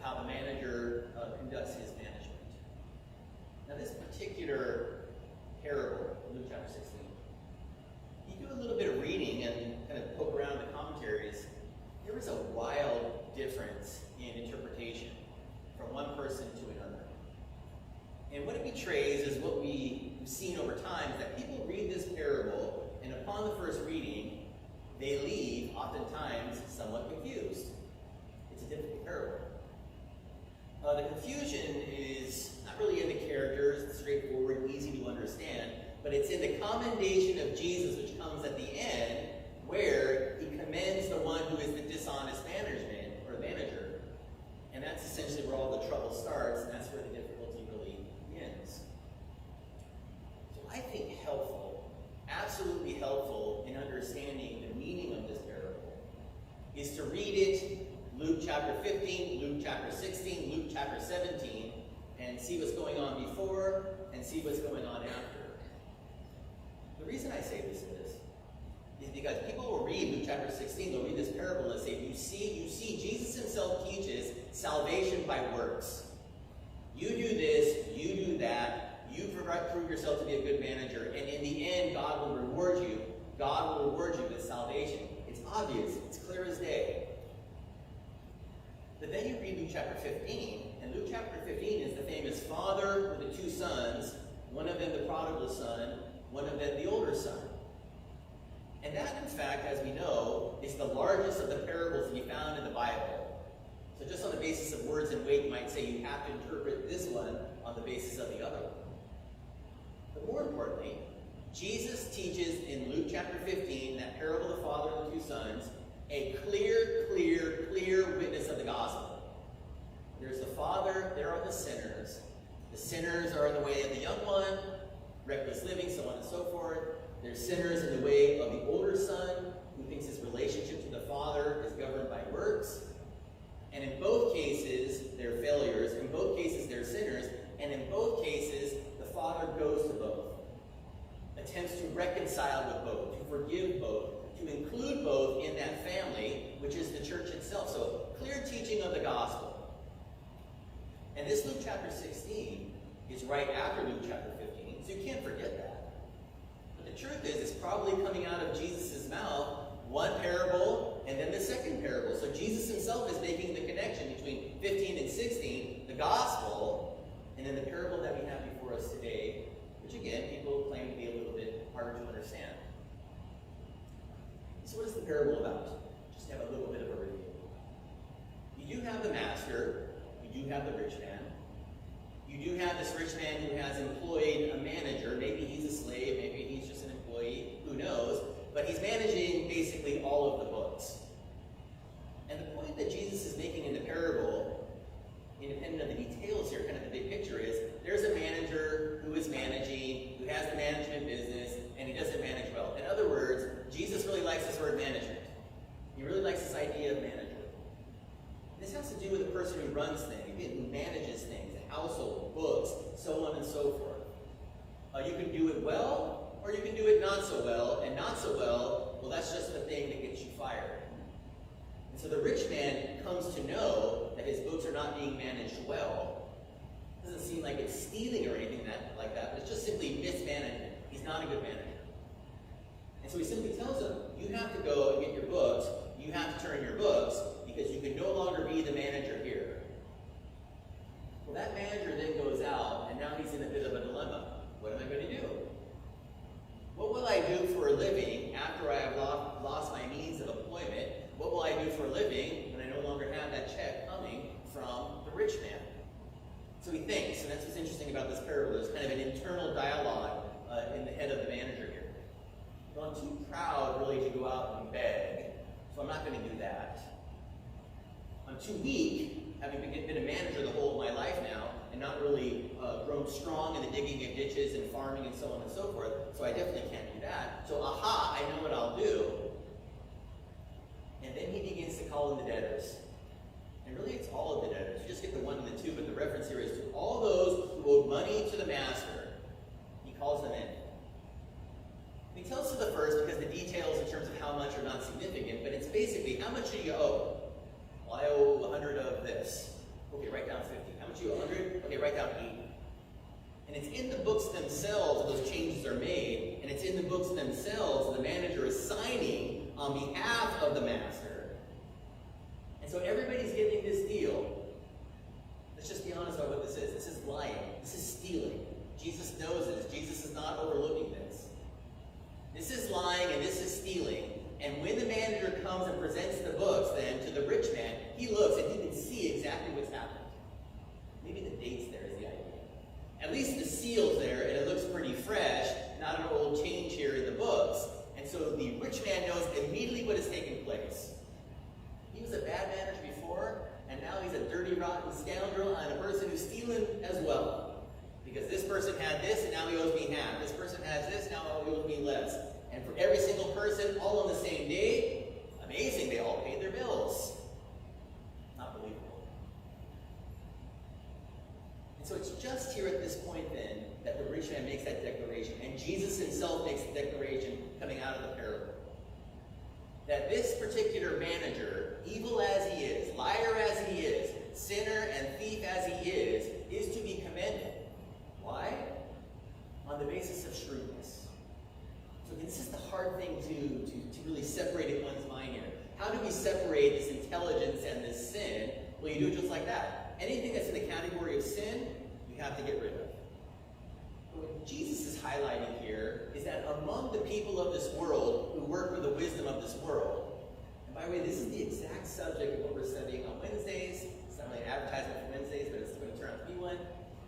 how the manager conducts his management. Now this particular parable, Luke chapter 16, you do a little bit of reading and kind of poke around the commentaries, there is a wild difference in interpretation from one person to another. And what it betrays is what we've seen over time, is that people read this parable, and upon the first reading, they leave, oftentimes, somewhat confused. It's a difficult parable. The confusion is not really in the characters, it's straightforward, easy to understand, but it's in the commendation of Jesus, which comes at the end, where he commends the one who is the dishonest management, or manager. And that's essentially where all the trouble starts, and that's where the difficulty really begins. So I think helpful, absolutely helpful in understanding the meaning of this parable, is to read it, Luke chapter 15, Luke chapter 16, Luke chapter 17, and see what's going on before, and see what's going on after. The reason I say this is because people will read Luke chapter 16, they'll read this parable and say, you see, Jesus himself teaches salvation by works. You do this, you do that, you prove yourself to be a good manager, and in the end, God will reward you. God will reward you with salvation. It's obvious, it's clear as day. But then you read Luke chapter 15, and Luke chapter 15 is the famous father with the two sons, one of them the prodigal son, one of them the older son. And that, in fact, as we know, is the largest of the parables to be found in the Bible. So just on the basis of words and weight, you might say you have to interpret this one on the basis of the other one. But more importantly, Jesus teaches in Luke chapter 15, that parable of the father and the two sons, a clear witness of the gospel. There's the father, there are the sinners. The sinners are in the way of the young one, reckless living, so on and so forth. There's sinners in the way of the older son, who thinks his relationship to the father is governed by works. And in both cases, they're failures. In both cases, they're sinners. And in both cases, the father goes to both. Attempts to reconcile with both, to forgive both, to include both in that family, which is the church itself. So, clear teaching of the gospel. And this Luke chapter 16 is right after Luke chapter 15, so you can't forget that. But the truth is, it's probably coming out of Jesus' mouth, one parable and then the second parable. So Jesus himself is making the connection between 15 and 16, the gospel, and then the parable that we have before us today, which again, people claim to be a little bit harder to understand. So what is the parable about? Just to have a little bit of a review. You do have the master, you do have the rich man. You do have this rich man who has employed a manager. Maybe he's a slave, maybe he's just an employee, who knows? But he's managing basically all of the books. And the point that Jesus is making in the parable, independent of the details here, kind of the big picture is, there's a manager who is managing, who has the management business, and he doesn't manage well. In other words, Jesus really likes this word management. He really likes this idea of manager. This has to do with the person who runs things, who manages things, the household, books, so on and so forth. You can do it well, or you can do it not so well, and not so well, that's just the thing that gets you fired. And so the rich man comes to know that his books are not being managed well. It doesn't seem like it's stealing or anything like that, but it's just simply mismanagement. He's not a good manager. And so he simply tells him, you have to go and get your books, you have to turn your books, because you can no longer be the manager here. Well, that manager then goes out, and now he's in a bit of a dilemma. What am I going to do? What will I do for a living after I have lost my means of employment? What will I do for a living when I no longer have that check coming from the rich man? So he thinks, and that's what's interesting about this parable. There's kind of an internal dialogue in the head of the manager here. Well, I'm too proud really to go out and beg, so I'm not going to do that. I'm too weak, having been a manager the whole of my life now, and not really grown strong in the digging of ditches and farming and so on and so forth, so I definitely can't do that. So, I know what I'll do. And then he begins to call in the debtors. And really it's all of the debtors. You just get the one and the two, but the reference here is to all those who owed money to the master. He calls them in. He tells to the first because the details in terms of how much are not significant, but it's basically, how much do you owe? Well, I owe 100 of this. Okay, write down 50. How much are you, 100? Okay, write down 80. And it's in the books themselves that those changes are made, and it's in the books themselves that the manager is signing on behalf of the master. And so everybody's getting this deal. Let's just be honest about what this is. This is lying. This is stealing. Jesus knows this. Jesus is not overlooking this. This is lying and this is stealing. And when the manager comes and presents the books then to the rich man, he looks and he can see exactly what's happened. Maybe the date's there is the idea. At least the seal's there and it looks pretty fresh, not an old change here in the books. And so the rich man knows immediately what has taken place. He was a bad manager before, and now he's a dirty, rotten scoundrel and a person who's stealing as well. Because this person had this, and now he owes me half. This person has this, now he owes me less. And for every single person, all on the same day, amazing, they all paid their bills. Not believable. And so it's just here at this point then that the rich man makes that declaration. And Jesus himself makes the declaration coming out of the parable. That this particular manager, evil as he is, liar as he is, sinner and thief as he is to be commended. Why? On the basis of shrewdness. So this is the hard thing to really separate in one's mind here. How do we separate this intelligence and this sin? Well, you do it just like that. Anything that's in the category of sin, you have to get rid of. What Jesus is highlighting here is that among the people of this world who work with the wisdom of this world, and by the way, this is the exact subject of what we're studying on Wednesdays. It's not really an advertisement for Wednesdays, but it's going to turn out to be one.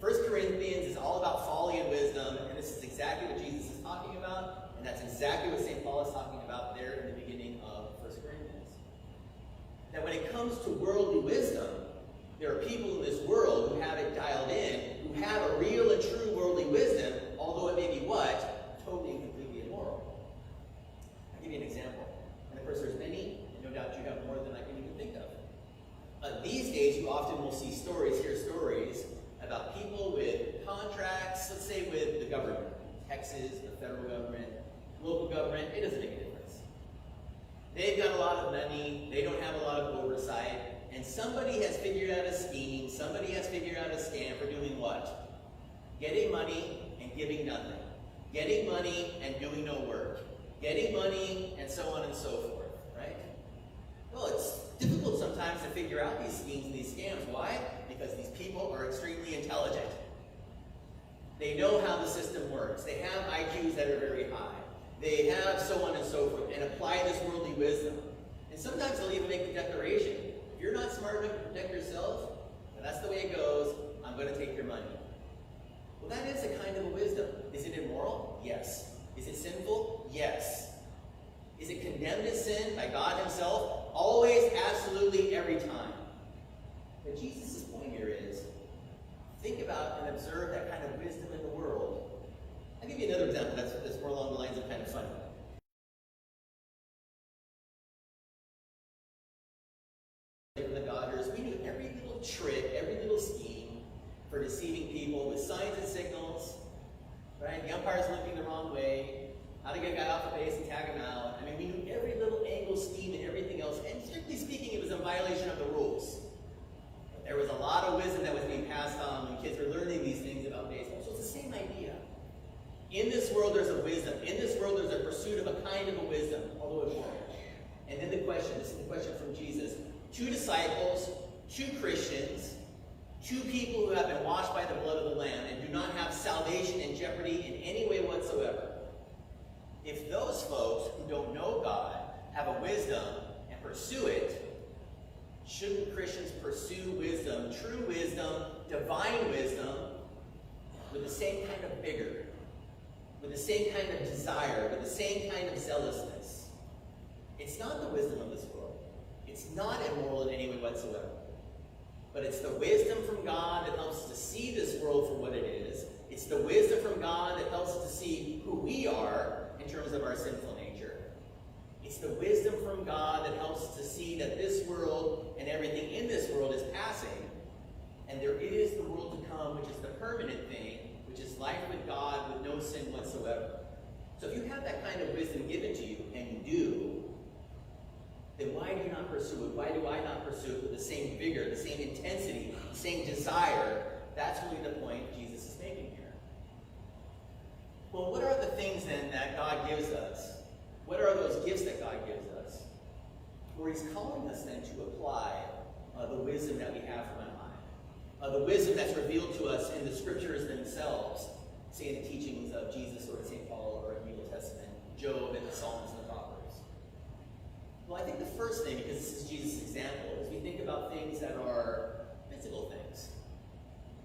1 Corinthians is all about folly and wisdom, and this is exactly what Jesus is talking about, and that's exactly what St. Paul is talking about there in the beginning of 1 Corinthians. That when it comes to worldly wisdom, there are people in this world who have it dialed in, who have a real and true worldly wisdom, although it may be what? Totally and completely immoral. I'll give you an example. And of course there's many, and no doubt you have more than I can even think of. These days you often will see stories, hear stories, about people with contracts, let's say with the government, Texas, the federal government, local government, it doesn't make a difference. They've got a lot of money, they don't have a lot of oversight, and somebody has figured out a scheme, somebody has figured out a scam for doing what? Getting money and giving nothing. Getting money and doing no work. Getting money and so on and so forth, right? Well, it's difficult sometimes to figure out these schemes and these scams. Why? Because these people are extremely intelligent. They know how the system works. They have IQs that are very high. They have so on and so forth, and apply this worldly wisdom. And sometimes they'll even make the declaration, if you're not smart enough to protect yourself, and that's the way it goes, I'm going to take your money. Well, that is a kind of a wisdom. Is it immoral? Yes. Is it sinful? Yes. Is it condemned as sin by God himself? Always, absolutely, every time. But Jesus' point here is, think about and observe that kind of wisdom in the world. I'll give you another example that's more along the lines of kind of funny. For the Dodgers, we knew every little trick, every little scheme for deceiving people with signs and signals, right? The umpire's looking the wrong way, how to get a guy off the base and tag him out. I mean, we knew every little angle, scheme, and everything else, and strictly speaking, it was in violation of the rules. But there was a lot of wisdom that was being passed on when kids were learning these things about baseball. So it's the same idea. In this world, there's a wisdom. In this world, there's a pursuit of a kind of a wisdom, although immoral. And then the question, this is the question from Jesus. 2 disciples, 2 Christians, 2 people who have been washed by the blood of the Lamb and do not have salvation in jeopardy in any way whatsoever. If those folks who don't know God have a wisdom and pursue it, shouldn't Christians pursue wisdom, true wisdom, divine wisdom, with the same kind of vigor, with the same kind of desire, with the same kind of zealousness? It's not the wisdom of this world. It's not immoral in any way whatsoever. But it's the wisdom from God that helps us to see this world for what it is. It's the wisdom from God that helps us to see who we are in terms of our sinful nature. It's the wisdom from God that helps us to see that this world and everything in this world is passing, and there is the world to come, which is the permanent thing, which is life with God with no sin whatsoever. So if you have that kind of wisdom given to you, and you do, then why do you not pursue it? Why do I not pursue pursuit with the same vigor, the same intensity, the same desire. That's really the point Jesus is making here. Well, what are the things then that God gives us? What are those gifts that God gives us? Where he's calling us then to apply the wisdom that we have from on high. The wisdom that's revealed to us in the scriptures themselves, say in the teachings of Jesus or St. Paul or in the Old Testament, Job and the Psalms and the Proverbs. Well, I think the first thing, because this is Jesus' example, is we think about things that are physical things.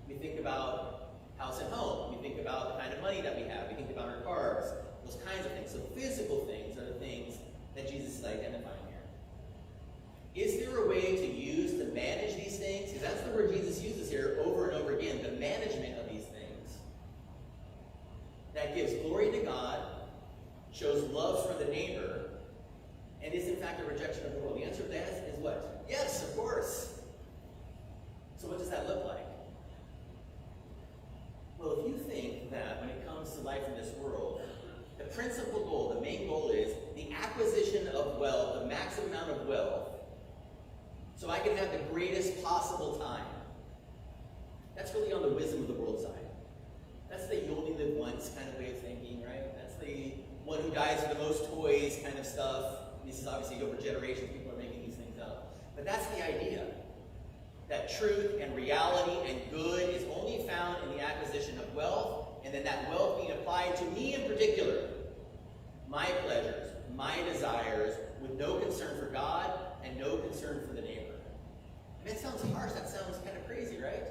We think about house and home. We think about the kind of money that we have. We think about our cars. Those kinds of things. So physical things are the things that Jesus is identifying here. Is there a way to use to manage these things? Because that's the word Jesus uses here over and over again, the management of these things. That gives glory to God, shows love for the neighbor, and is in fact a rejection of the world. The answer to that is what? Yes, of course. So what does that look like? Well, if you think that when it comes to life in this world, the principal goal, the main goal is the acquisition of wealth, the maximum amount of wealth, so I can have the greatest possible time. That's really on the wisdom of the world side. That's the you only live once kind of way of thinking, right? That's the one who dies for the most toys kind of stuff. This is obviously over generations, people are making these things up. But that's the idea. That truth and reality and good is only found in the acquisition of wealth, and then that wealth being applied to me in particular. My pleasures, my desires, with no concern for God and no concern for the neighbor. I mean, it sounds harsh, that sounds kind of crazy, right?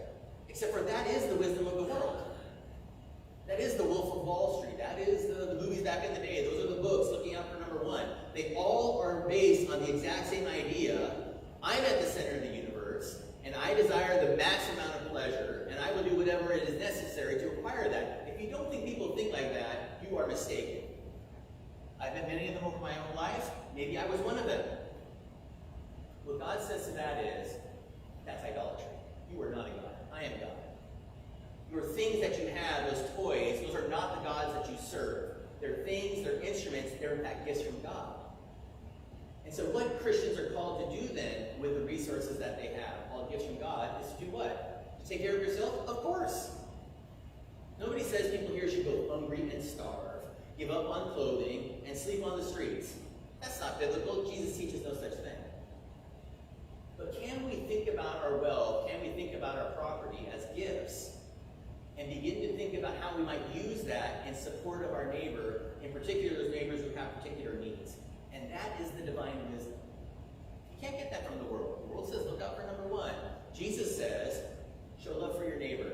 Except for that is the wisdom of the world. That is the Wolf of Wall Street. That is the movies back in the day. Those are the books, Looking Out for Number One. They all are based on the exact same idea. I'm at the center of the universe, and I desire the max amount of pleasure, and I will do whatever it is necessary to acquire that. If you don't think people think like that, you are mistaken. I've met many of them over my own life. Maybe I was one of them. What God says to that is, that's idolatry. You are not a God. I am God. Your things that you have, those toys, those are not the gods that you serve. They're things, they're instruments, they're in fact gifts from God. And so what Christians are called to do then with the resources that they have, all gifts from God, is to do what? To take care of yourself? Of course. Nobody says people here should go hungry and starve, give up on clothing, and sleep on the streets. That's not biblical. Jesus teaches no such thing. But can we think about our wealth, can we think about our property as gifts, and begin to think about how we might use that in support of our neighbor, in particular those neighbors who have particular needs? And that is the divine wisdom. You can't get that from the world. The world says, look out for number one. Jesus says, show love for your neighbor.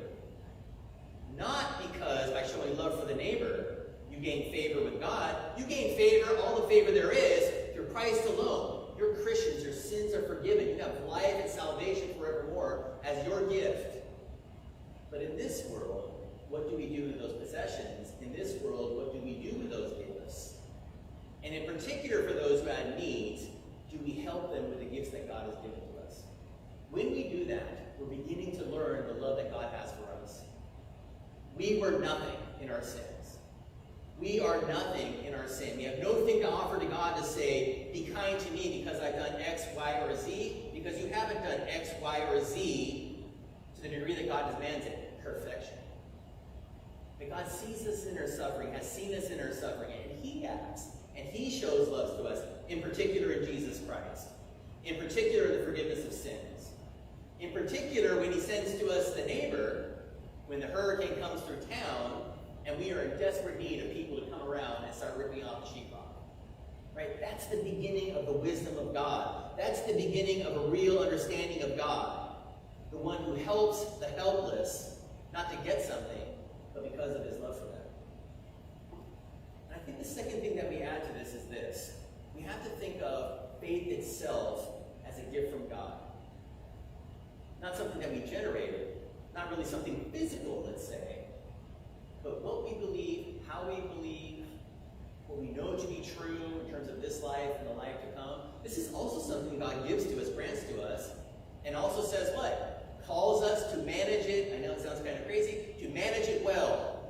Not because by showing love for the neighbor, you gain favor with God. You gain favor, all the favor there is, through Christ alone. You're Christians, your sins are forgiven. You have life and salvation forevermore as your gift. But in this world, what do we do with those possessions? In this world, what do we do with those gifts? And in particular for those who have needs, do we help them with the gifts that God has given to us? When we do that, we're beginning to learn the love that God has for us. We were nothing in our sins. We are nothing in our sin. We have no thing to offer to God to say, be kind to me because I've done X, Y, or Z, because you haven't done X, Y, or Z to the degree that God demands it. Perfection. But God sees us in our suffering, has seen us in our suffering, and He acts, and He shows love to us, in particular in Jesus Christ, in particular in the forgiveness of sins, in particular when He sends to us the neighbor, when the hurricane comes through town, and we are in desperate need of people to come around and start ripping off the sheetrock. Right? That's the beginning of the wisdom of God. That's the beginning of a real understanding of God. The one who helps the helpless, not to get something, but because of His love for them. And I think the second thing that we add to this is this. We have to think of faith itself as a gift from God. Not something that we generated, not really something physical, let's say, but what we believe, how we believe, what we know to be true in terms of this life and the life to come. This is also something God gives to us, grants to us, and also says what? Calls us to manage it, I know it sounds kind of crazy, to manage it well.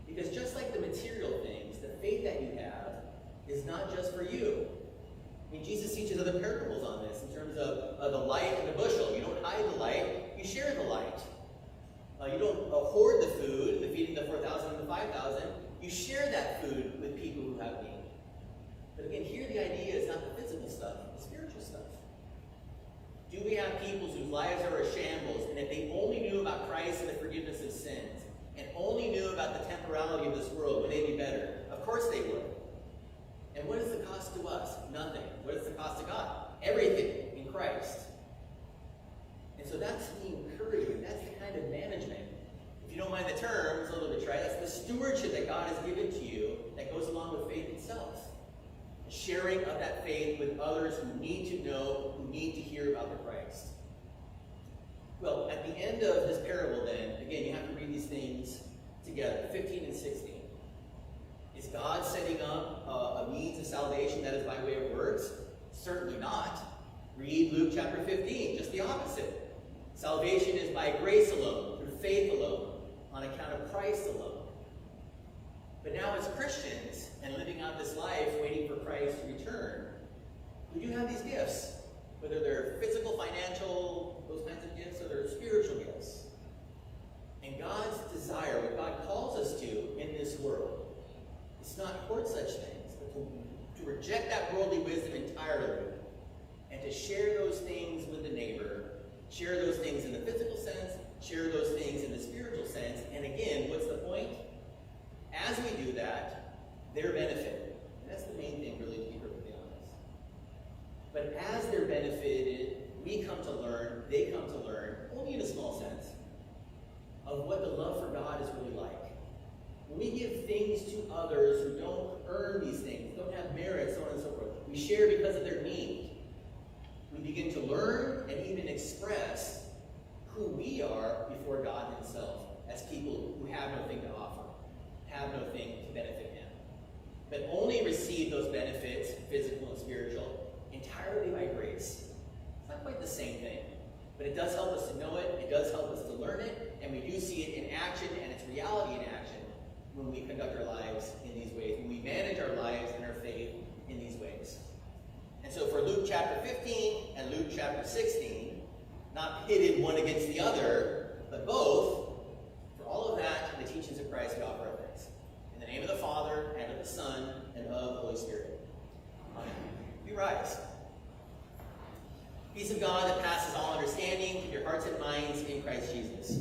Because just like the material things, the faith that you have is not just for you. I mean, Jesus teaches other parables on this in terms of the light in the bushel. You don't hide the light, you share the light. You don't hoard the food, the feeding the 4,000 and the 5,000. You share that food with people who have need. But again, here the idea is not the physical stuff, the spiritual stuff. Do we have people whose lives are a shambles, and if they only knew about Christ and the forgiveness of sins, and only knew about the temporality of this world, would they be better? Of course they would. And what is the cost to us? Nothing. What is the cost to God? Everything in Christ. And so that's the encouragement. That's the kind of management. If you don't mind the terms a little bit, right? That's the stewardship that God has given to you that goes along with faith itself. The sharing of that faith with others who need to know, who need to hear about the Christ. Well, at the end of this parable then, again, you have to read these things together, 15 and 16. Is God setting up a means of salvation that is by way of works? Certainly not. Read Luke chapter 15, just the opposite. Salvation is by grace alone, through faith alone, on account of Christ alone. But now as Christians, and living out this life waiting for Christ to return, we do have these gifts, whether they're physical, financial, those kinds of gifts, or they're spiritual gifts. And God's desire, what God calls us to in this world, is not hoard such things, but to reject that worldly wisdom entirely, and to share those things with the neighbor, share those things in the physical sense, share those things in the spiritual sense. And again, what's the point? As we do that, they're benefited. And that's the main thing, really, to be perfectly honest. But as they're benefited, we come to learn, they come to learn, only in a small sense, of what the love for God is really like. When we give things to others who don't earn these things, don't have merit, so on and so forth, we share because of their need. We begin to learn and even express who we are before God himself as people who have nothing to offer, have nothing to benefit him, but only receive those benefits, physical and spiritual, entirely by grace. It's not quite the same thing, but it does help us to know it, it does help us to learn it, and we do see it in action and its reality in action when we conduct our lives in these ways, when we manage our lives and our faith in these ways. And so for Luke chapter 15 and Luke chapter 16, not pitted one against the other, but both, for all of that and the teachings of Christ, we offer our thanks. In the name of the Father, and of the Son, and of the Holy Spirit. Amen. We rise. Peace of God that passes all understanding, keep your hearts and minds in Christ Jesus.